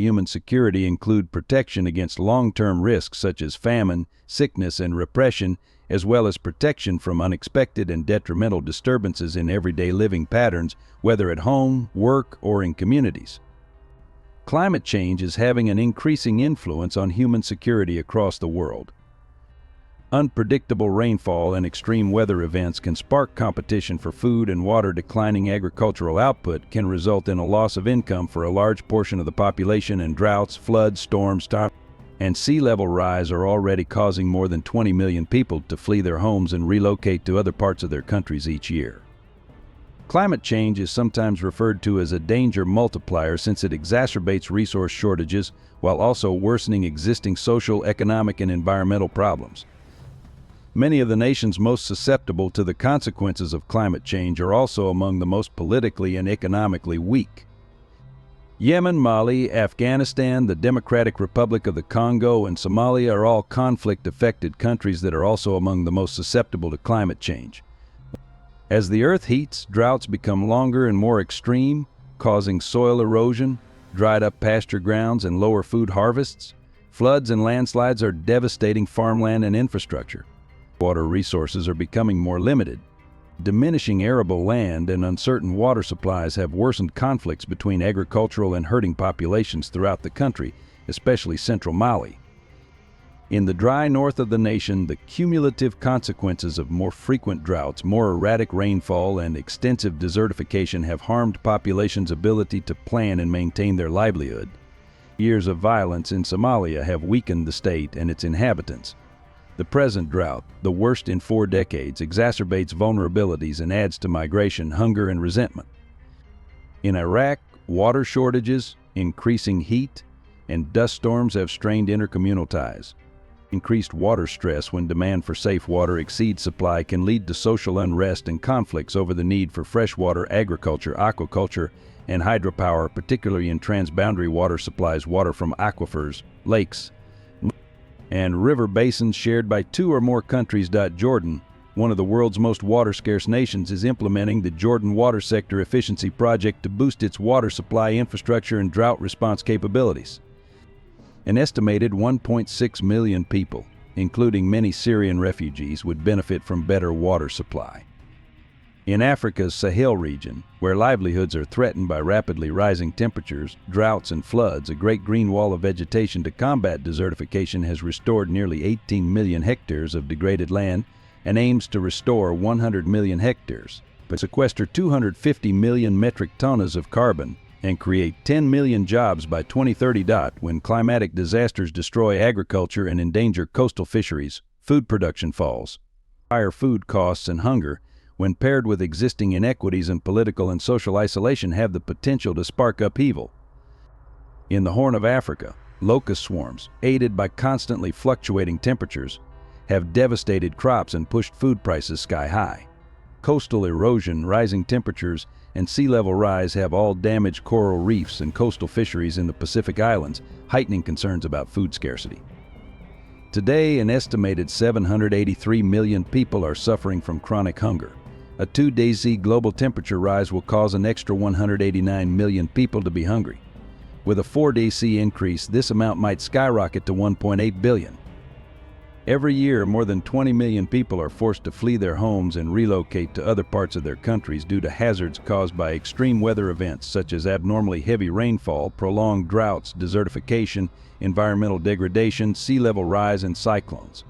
Human security include protection against long-term risks such as famine, sickness, and repression, as well as protection from unexpected and detrimental disturbances in everyday living patterns, whether at home, work, or in communities. Climate change is having an increasing influence on human security across the world. Unpredictable rainfall and extreme weather events can spark competition for food and water. Declining agricultural output can result in a loss of income for a large portion of the population, and droughts, floods, storms, and sea level rise are already causing more than 20 million people to flee their homes and relocate to other parts of their countries each year. Climate change is sometimes referred to as a danger multiplier since it exacerbates resource shortages while also worsening existing social, economic, and environmental problems. Many of the nations most susceptible to the consequences of climate change are also among the most politically and economically weak. Yemen, Mali, Afghanistan, the Democratic Republic of the Congo, and Somalia are all conflict-affected countries that are also among the most susceptible to climate change. As the earth heats, droughts become longer and more extreme, causing soil erosion, dried-up pasture grounds, and lower food harvests. Floods and landslides are devastating farmland and infrastructure. Water resources are becoming more limited. Diminishing arable land and uncertain water supplies have worsened conflicts between agricultural and herding populations throughout the country, especially central Mali. In the dry north of the nation, the cumulative consequences of more frequent droughts, more erratic rainfall, and extensive desertification have harmed populations' ability to plan and maintain their livelihood. Years of violence in Somalia have weakened the state and its inhabitants. The present drought, the worst in 4 decades, exacerbates vulnerabilities and adds to migration, hunger, and resentment. In Iraq, water shortages, increasing heat, and dust storms have strained intercommunal ties. Increased water stress when demand for safe water exceeds supply can lead to social unrest and conflicts over the need for freshwater agriculture, aquaculture, and hydropower, particularly in transboundary water supplies. Water from aquifers, lakes, and river basins shared by 2 or more countries. Jordan, one of the world's most water-scarce nations, is implementing the Jordan Water Sector Efficiency Project to boost its water supply infrastructure and drought response capabilities. An estimated 1.6 million people, including many Syrian refugees, would benefit from better water supply. In Africa's Sahel region, where livelihoods are threatened by rapidly rising temperatures, droughts, and floods, a great green wall of vegetation to combat desertification has restored nearly 18 million hectares of degraded land and aims to restore 100 million hectares, but sequester 250 million metric tons of carbon and create 10 million jobs by 2030. When climatic disasters destroy agriculture and endanger coastal fisheries, food production falls. Higher food costs and hunger, when paired with existing inequities and political and social isolation, have the potential to spark upheaval. In the Horn of Africa, locust swarms, aided by constantly fluctuating temperatures, have devastated crops and pushed food prices sky high. Coastal erosion, rising temperatures, and sea level rise have all damaged coral reefs and coastal fisheries in the Pacific Islands, heightening concerns about food scarcity. Today, an estimated 783 million people are suffering from chronic hunger. A 2-day global temperature rise will cause an extra 189 million people to be hungry. With a 4-day increase, this amount might skyrocket to 1.8 billion. Every year, more than 20 million people are forced to flee their homes and relocate to other parts of their countries due to hazards caused by extreme weather events such as abnormally heavy rainfall, prolonged droughts, desertification, environmental degradation, sea level rise, and cyclones.